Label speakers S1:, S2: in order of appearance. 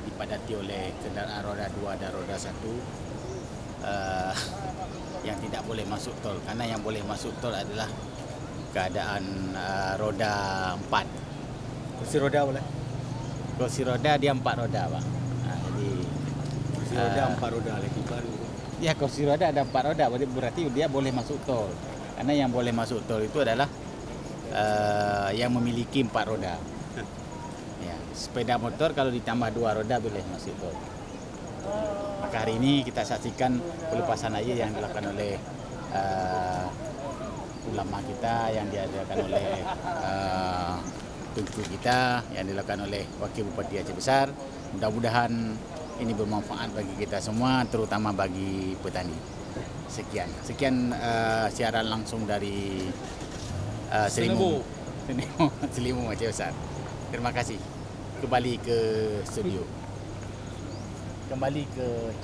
S1: dipadati oleh kendaraan roda 2 dan roda 1 yang tidak boleh masuk tol, karena yang boleh masuk tol adalah keadaan roda 4.
S2: Kursi roda boleh?
S1: Kursi roda dia 4 roda, Pak. Jadi
S2: Kursi roda 4 roda lagi baru.
S1: ya, kursi roda ada 4 roda, berarti dia boleh masuk tol. Karena yang boleh masuk tol itu adalah yang memiliki 4 roda. Ya, sepeda motor kalau ditambah 2 roda boleh masuk tol. Maka hari ini kita saksikan pelepasan air yang dilakukan oleh ulama kita, yang diadakan oleh tunku kita, yang dilakukan oleh Wakil Bupati Aceh Besar. Mudah-mudahan ini bermanfaat bagi kita semua, terutama bagi petani. Sekian siaran langsung dari Selimut Aceh Besar. Terima kasih. Kembali ke studio. Kembali ke